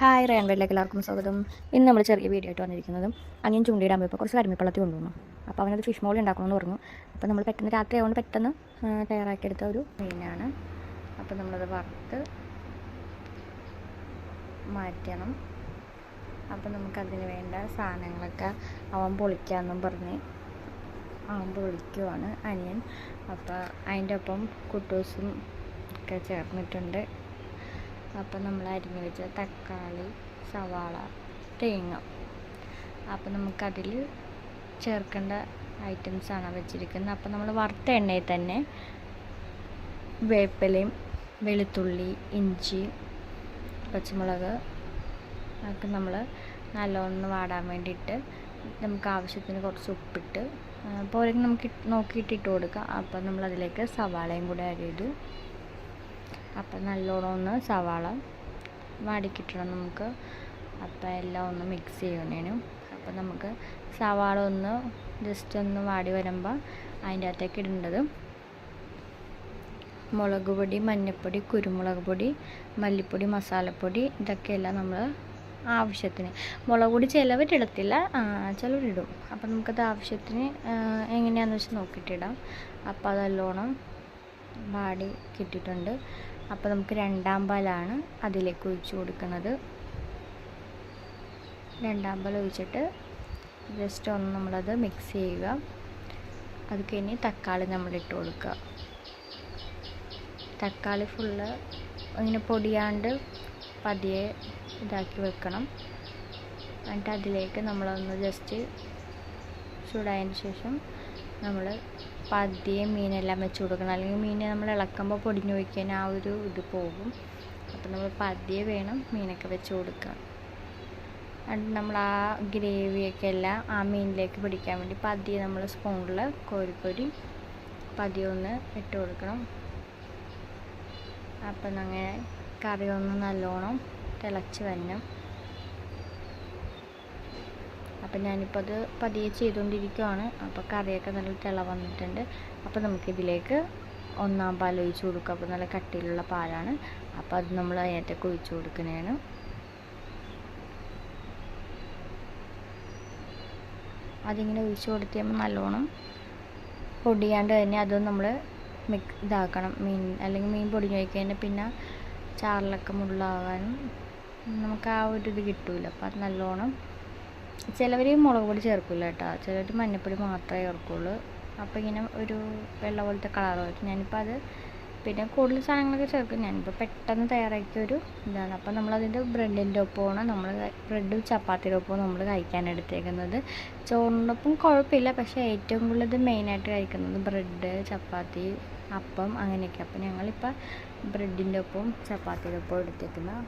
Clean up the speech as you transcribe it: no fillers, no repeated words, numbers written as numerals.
Hi Rayan വീട്ടിലേക്ക് എല്ലാവർക്കും സ്വാഗതം. ഇന്ന് നമ്മൾ ചെറിയ വീഡിയോ ആയിട്ട് വന്നിരിക്കുന്നതും അനിയൻ ചൂണ്ടിയിടാൻ പോയപ്പോൾ കുറച്ച് കരിമിപ്പള്ളത്തി കൊണ്ടുവന്നു. അപ്പോൾ അവനത് ഫിഷ് മോളി ഉണ്ടാക്കണമെന്ന് പറഞ്ഞു. അപ്പോൾ നമ്മൾ പെട്ടെന്ന് രാത്രി ആയതുകൊണ്ട് പെട്ടെന്ന് തയ്യാറാക്കിയെടുത്ത ഒരു മീനാണ്. അപ്പോൾ നമ്മളത് വറുത്ത് മാറ്റണം. അപ്പോൾ നമുക്കതിന് വേണ്ട സാധനങ്ങളൊക്കെ അവൻ പൊളിക്കാമെന്നും പറഞ്ഞ് അവൻ പൊളിക്കുവാണ് അനിയൻ. അപ്പോൾ അതിൻ്റെ ഒപ്പം കുട്ടൂസും ഒക്കെ ചേർന്നിട്ടുണ്ട്. അപ്പോൾ നമ്മൾ അരിഞ്ഞ് വെച്ച തക്കാളി, സവാള, തേങ്ങ, അപ്പോൾ നമുക്കതിൽ ചേർക്കേണ്ട ഐറ്റംസാണ് വെച്ചിരിക്കുന്നത്. അപ്പോൾ നമ്മൾ വറുത്ത എണ്ണയിൽ തന്നെ വേപ്പിലയും വെളുത്തുള്ളി, ഇഞ്ചി, പച്ചമുളക് ഒക്കെ നമ്മൾ നല്ലോണം വാടാൻ വേണ്ടിയിട്ട് നമുക്ക് ആവശ്യത്തിന് കുറച്ച് ഉപ്പിട്ട് പോലെങ്കിൽ നമുക്ക് നോക്കിയിട്ട് ഇട്ട് കൊടുക്കാം. അപ്പോൾ നമ്മളതിലേക്ക് സവാളയും കൂടെ ആഡ് ചെയ്തു. അപ്പം നല്ലോണം ഒന്ന് സവാള വാടിക്കിട്ടണം നമുക്ക്. അപ്പം എല്ലാം ഒന്ന് മിക്സ് ചെയ്യണേനും. അപ്പം നമുക്ക് സവാള ഒന്ന് ജസ്റ്റ് ഒന്ന് വാടി വരുമ്പോൾ അതിൻ്റെ അകത്തേക്ക് ഇടേണ്ടത് മുളക് പൊടി, മഞ്ഞൾപ്പൊടി, കുരുമുളക് പൊടി, മല്ലിപ്പൊടി, മസാലപ്പൊടി, ഇതൊക്കെയെല്ലാം നമ്മൾ ആവശ്യത്തിന്. മുളക് പൊടി ചിലവരിടത്തില്ല, ചിലവരിടും. അപ്പം നമുക്കത് ആവശ്യത്തിന് എങ്ങനെയാണെന്ന് വെച്ച് നോക്കിയിട്ടിടാം. അപ്പോൾ അത് നല്ലോണം വാടി കിട്ടിയിട്ടുണ്ട്. അപ്പോൾ നമുക്ക് രണ്ടാം പാലാണ് അതിലേക്ക് ഒഴിച്ച് കൊടുക്കുന്നത്. രണ്ടാം പാൽ ഒഴിച്ചിട്ട് ജസ്റ്റ് ഒന്ന് നമ്മളത് മിക്സ് ചെയ്യുക. അത് കഴിഞ്ഞ് തക്കാളി നമ്മളിട്ട് കൊടുക്കുക. തക്കാളി ഫുള്ള് ഇങ്ങനെ പൊടിയാണ്ട് പതിയെ ഇതാക്കി വെക്കണം. എന്നിട്ട് അതിലേക്ക് നമ്മളൊന്ന് ജസ്റ്റ് ചൂടായതിന് ശേഷം നമ്മൾ പതിയെ മീനെല്ലാം വെച്ച് കൊടുക്കണം. അല്ലെങ്കിൽ മീൻ നമ്മൾ ഇളക്കുമ്പോൾ പൊടിഞ്ഞു വയ്ക്കാൻ ആ ഒരു ഇത് പോകും. അപ്പോൾ നമ്മൾ പതിയെ വേണം മീനൊക്കെ വെച്ച് കൊടുക്കുക. എന്നിട്ട് നമ്മൾ ആ ഗ്രേവിയൊക്കെ എല്ലാം ആ മീനിലേക്ക് പിടിക്കാൻ വേണ്ടി പതിയെ നമ്മൾ സ്പൂണിൽ കോരി പതിയെ ഒന്ന് ഇട്ട് കൊടുക്കണം. അപ്പം അങ്ങനെ കറി ഒന്ന് നല്ലോണം തിളച്ച് വരണം. അപ്പം ഞാനിപ്പോൾ അത് പതിയെ ചെയ്തുകൊണ്ടിരിക്കുകയാണ്. അപ്പോൾ കറിയൊക്കെ നല്ല തിള വന്നിട്ടുണ്ട്. അപ്പോൾ നമുക്കിതിലേക്ക് ഒന്നാം പാൽ ഒഴിച്ച് കൊടുക്കുക. അപ്പോൾ നല്ല കട്ടിയിലുള്ള പാലാണ്. അപ്പോൾ അത് നമ്മൾ അതിനകത്തേക്ക് ഒഴിച്ച് കൊടുക്കുന്നതാണ്. അതിങ്ങനെ ഒഴിച്ച് കൊടുത്ത് കഴിയുമ്പോൾ നല്ലോണം പൊടിയാണ്ട് തന്നെ അതും നമ്മൾ ഇതാക്കണം മീൻ. അല്ലെങ്കിൽ മീൻ പൊടിഞ്ഞ് കഴിക്കാൻ പിന്നെ ചാറിലൊക്കെ മുള്ളാകാനും നമുക്ക് ആ ഒരു ഇത് കിട്ടില്ല. അപ്പോൾ അത് നല്ലോണം ചിലവർ മുളക് പൊടി ചേർക്കില്ല കേട്ടോ, ചിലവർ മഞ്ഞൾപ്പൊടി മാത്രമേ ചേർക്കുള്ളൂ. അപ്പോൾ ഇങ്ങനെ ഒരു വെള്ള പോലത്തെ കളർ വരും. ഞാനിപ്പോൾ അത് പിന്നെ കൂടുതൽ സാധനങ്ങളൊക്കെ ചേർക്കും. ഞാനിപ്പോൾ പെട്ടെന്ന് തയ്യാറാക്കിയൊരു ഇതാണ്. അപ്പോൾ നമ്മളതിൻ്റെ ബ്രെഡിൻ്റെ ഒപ്പമാണ് ബ്രെഡും ചപ്പാത്തിയുടെ ഒപ്പവും നമ്മൾ കഴിക്കാൻ എടുത്തേക്കുന്നത്. ചോറിൻ്റെ ഒപ്പം കുഴപ്പമില്ല, പക്ഷേ ഏറ്റവും കൂടുതൽ മെയിനായിട്ട് കഴിക്കുന്നത് ബ്രെഡ്, ചപ്പാത്തി, അപ്പം അങ്ങനെയൊക്കെ. അപ്പോൾ ഞങ്ങളിപ്പോൾ ബ്രെഡിൻ്റെ ഒപ്പവും ചപ്പാത്തിയുടെ ഒപ്പവും എടുത്തേക്കുന്നത്.